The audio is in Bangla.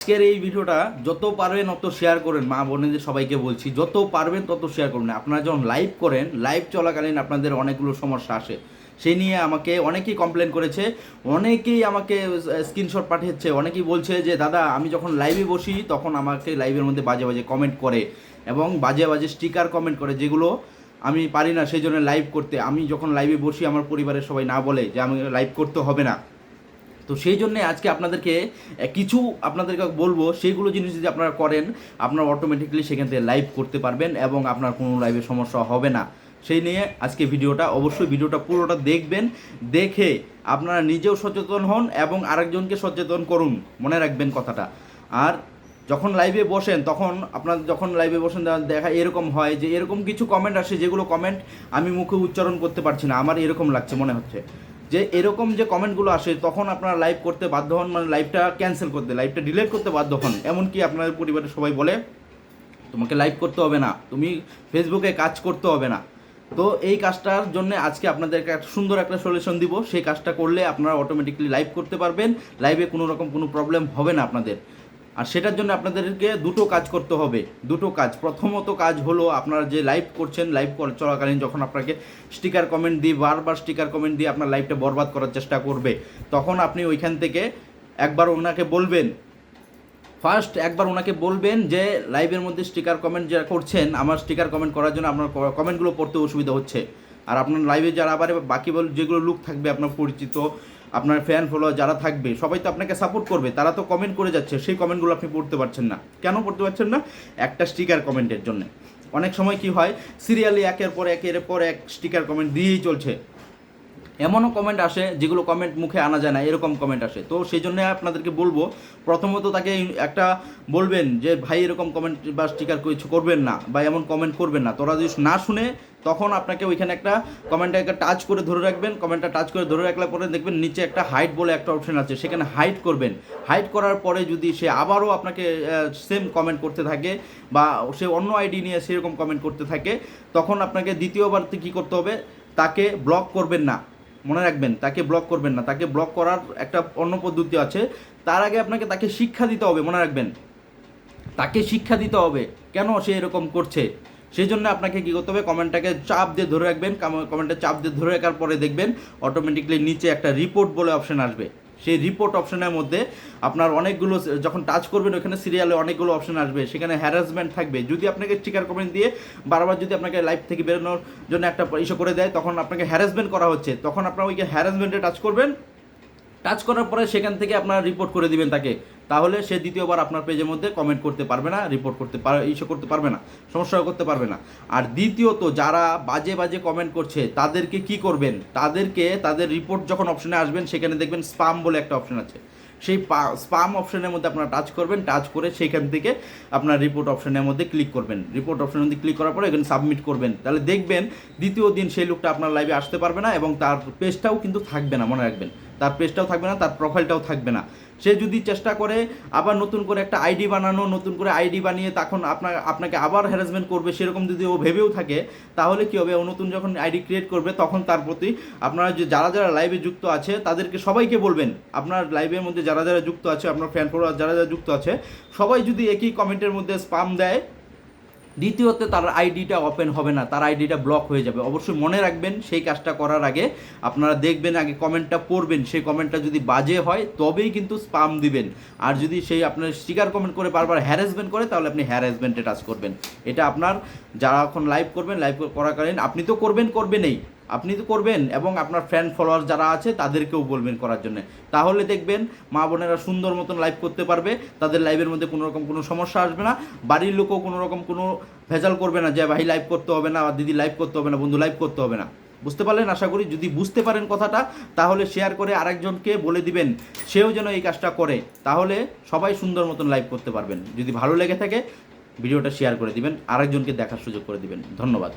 আজকের এই ভিডিওটা যত পারবেন তত শেয়ার করেন, মা বোনেদের সবাইকে বলছি, যত পারবেন তত শেয়ার করবেন। আপনারা যখন লাইভ করেন, লাইভ চলাকালীন আপনাদের অনেকগুলো সমস্যা আসে, সেই নিয়ে আমাকে অনেকেই কমপ্লেন করেছে, অনেকেই আমাকে স্ক্রিনশট পাঠিয়েছে, অনেকেই বলছে যে দাদা আমি যখন লাইভে বসি তখন আমাকে লাইভের মধ্যে বাজে বাজে কমেন্ট করে এবং বাজে বাজে স্টিকার কমেন্ট করে, যেগুলো আমি পারি না সেই জন্য লাইভ করতে। আমি যখন লাইভে বসি আমার পরিবারের সবাই না বলে যে আমি লাইভ করতে হবে না, তো সেই জন্যে আজকে আপনাদেরকে কিছু আপনাদেরকে বলবো, সেইগুলো জিনিস যদি আপনারা করেন আপনারা অটোমেটিকলি সেখান থেকে লাইভ করতে পারবেন এবং আপনার কোনো লাইভে সমস্যা হবে না। সেই নিয়ে আজকে ভিডিওটা, অবশ্যই ভিডিওটা পুরোটা দেখবেন, দেখে আপনারা নিজেও সচেতন হন এবং আরেকজনকে সচেতন করুন, মনে রাখবেন কথাটা। আর যখন লাইভে বসেন তখন আপনার যখন লাইভে বসেন দেখা এরকম হয় যে এরকম কিছু কমেন্ট আসে, যেগুলো কমেন্ট আমি মুখে উচ্চারণ করতে পারছি না, আমার এরকম লাগছে, মনে হচ্ছে যে এরকম যে কমেন্টগুলো আসে তখন আপনারা লাইভ করতে বাধ্য হন, মানে লাইভটা ক্যান্সেল করতে, লাইভটা ডিলিট করতে বাধ্য হন। এমনকি আপনাদের পরিবারের সবাই বলে তোমাকে লাইভ করতে হবে না, তুমি ফেসবুকে কাজ করতে হবে না। তো এই কাজটার জন্য আজকে আপনাদেরকে একটা সুন্দর একটা সলিউশন দিব, সেই কাজটা করলে আপনারা অটোমেটিকলি লাইভ করতে পারবেন, লাইভে কোনো রকম কোনো প্রবলেম হবে না আপনাদের। আর সেটার জন্য আপনাদেরকে দুটো কাজ করতে হবে, দুটো কাজ। প্রথমত কাজ হলো, আপনারা যে লাইভ করছেন, লাইভ চলাকালীন যখন আপনাকে স্টিকার কমেন্ট দিয়ে বারবার স্টিকার কমেন্ট দিয়ে আপনার লাইভটা বরবাদ করার চেষ্টা করবে, তখন আপনি ওইখান থেকে একবার ওনাকে বলবেন, ফার্স্ট একবার ওনাকে বলবেন যে লাইভের মধ্যে স্টিকার কমেন্ট যারা করছেন, আমার স্টিকার কমেন্ট করার জন্য আপনার কমেন্টগুলো পড়তে অসুবিধা হচ্ছে। আর আপনার লাইভে যারা আবার বাকি যেগুলো লোক থাকবে, আপনার পরিচিত, আপনার ফ্যান ফলোয়ার যারা থাকবে, সবাই তো আপনাকে সাপোর্ট করবে, তারা তো কমেন্ট করে যাচ্ছে, সেই কমেন্টগুলো আপনি পড়তে পারছেন না। কেন পড়তে পারছেন না? একটা স্টিকার কমেন্টের জন্য। অনেক সময় কি হয়, সিরিয়ালি একের পর এক স্টিকার কমেন্ট দিয়েই চলছে, এমনও কমেন্ট আসে যেগুলো কমেন্ট মুখে আনা যায় না, এরকম কমেন্ট আসে। তো সেই জন্য আপনাদেরকে বলবো, প্রথমত তাকে একটা বলবেন যে ভাই এরকম কমেন্ট বা স্টিকার কিছু করবেন না বা এমন কমেন্ট করবেন না। তোরা যদি না শুনে, তখন আপনাকে ওইখানে একটা কমেন্টটাকে টাচ করে ধরে রাখবেন, কমেন্টটা টাচ করে ধরে রাখলে পরে দেখবেন নিচে একটা হাইড বলে একটা অপশন আছে, সেখানে হাইড করবেন। হাইড করার পরে যদি সে আবারও আপনাকে সেম কমেন্ট করতে থাকে বা সে অন্য আইডি নিয়ে সেরকম কমেন্ট করতে থাকে, তখন আপনাকে দ্বিতীয়বার কী করতে হবে, তাকে ব্লক করবেন না, মনে রাখবেন, তাকে ব্লক করবেন না। তাকে ব্লক করার একটা অন্য পদ্ধতি আছে, তার আগে আপনাকে তাকে শিক্ষা দিতে হবে, মনে রাখবেন, তাকে শিক্ষা দিতে হবে কেন সে এরকম করছে। সেই জন্য আপনাকে কী করতে হবে, কমেন্টটাকে চাপ দিয়ে ধরে রাখবেন, কমেন্টে চাপ দিয়ে ধরে রাখার পরে দেখবেন অটোমেটিকলি নিচে একটা রিপোর্ট বলে অপশন আসবে। সেই রিপোর্ট অপশনের মধ্যে আপনার অনেকগুলো, যখন টাচ করবেন ওখানে সিরিয়ালে অনেকগুলো অপশন আসবে, সেখানে হ্যারাসমেন্ট থাকবে। যদি আপনাকে স্টিকার কমেন্ট দিয়ে বারবার যদি আপনাকে লাইভ থেকে বেরোনোর জন্য একটা ইস্যু করে দেয়, তখন আপনাকে হ্যারাসমেন্ট করা হচ্ছে, তখন আপনার ওই হ্যারাসমেন্টে টাচ করবেন, টাচ করার পরে সেখান থেকে আপনারা রিপোর্ট করে দিবেন তাকে, তাহলে সে দ্বিতীয়বার আপনার পেজের মধ্যে কমেন্ট করতে পারবে না, রিপোর্ট করতে ইস্যু করতে পারবে না, সমস্যা করতে পারবে না। আর দ্বিতীয়ত, যারা বাজে বাজে কমেন্ট করছে তাদেরকে কি করবেন, তাদেরকে তাদের রিপোর্ট যখন অপশনে আসবেন, সেখানে দেখবেন স্পাম বলে একটা অপশন আছে, সেই স্পাম অপশনের মধ্যে আপনারা টাচ করবেন, টাচ করে সেইখান থেকে আপনার রিপোর্ট অপশনের মধ্যে ক্লিক করবেন, রিপোর্ট অপশনের মধ্যে ক্লিক করার পরে এখানে সাবমিট করবেন, তাহলে দেখবেন দ্বিতীয় দিন সেই লোকটা আপনার লাইভে আসতে পারবে না এবং তার পেজটাও কিন্তু থাকবে না, মনে রাখবেন, তার পেজটাও থাকবে না, তার প্রোফাইলটাও থাকবে না। সে যদি চেষ্টা করে আবার নতুন করে একটা আইডি বানানো, নতুন করে আইডি বানিয়ে তখন আপনাকে আবার হ্যারাসমেন্ট করবে, সেরকম যদি ও ভেবেও থাকে, তাহলে কী হবে, ও নতুন যখন আইডি ক্রিয়েট করবে তখন তার প্রতি আপনারা যে যারা যারা লাইভে যুক্ত আছে তাদেরকে সবাইকে বলবেন, আপনার লাইভের মধ্যে যারা যারা যুক্ত আছে, আপনার ফ্যান ফলোয়ার যারা যারা যুক্ত আছে, সবাই যদি একই কমেন্টের মধ্যে স্পাম দেয়, দ্বিতীয়ত তার আইডিটা ওপেন হবে না, তার আইডিটা ব্লক হয়ে যাবে। অবশ্যই মনে রাখবেন, সেই কাজটা করার আগে আপনারা দেখবেন, আগে কমেন্টটা পড়বেন, সেই কমেন্টটা যদি বাজে হয় তবেই কিন্তু স্পাম দিবেন। আর যদি সেই আপনার স্টিকার কমেন্ট করে বারবার হ্যারাসমেন্ট করে, তাহলে আপনি হ্যারাসমেন্টে টাচ করবেন। এটা আপনার যারা এখন লাইভ করবেন, লাইভ করাকালীন আপনি তো করবেনই, আপনি তো করবেন এবং আপনার ফ্যান ফলোয়ার যারা আছে তাদেরকেও বলবেন করার জন্য, তাহলে দেখবেন মা বোনেরা সুন্দর মতন লাইভ করতে পারবে, তাদের লাইভের মধ্যে কোনো রকম কোনো সমস্যা আসবে না, বাড়ির লোকও কোনো রকম কোনো ভেজাল করবে না যে ভাই লাইভ করতে হবে না, দিদি লাইভ করতে হবে না, বন্ধু লাইভ করতে হবে না। বুঝতে পারলেন আশা করি? যদি বুঝতে পারেন কথাটা, তাহলে শেয়ার করে আরেকজনকে বলে দিবেন, সেও যেন এই কাজটা করে, তাহলে সবাই সুন্দর মতন লাইভ করতে পারবেন। যদি ভালো লেগে থাকে ভিডিওটা শেয়ার করে দিবেন, আরেকজনকে দেখার সুযোগ করে দিবেন। ধন্যবাদ।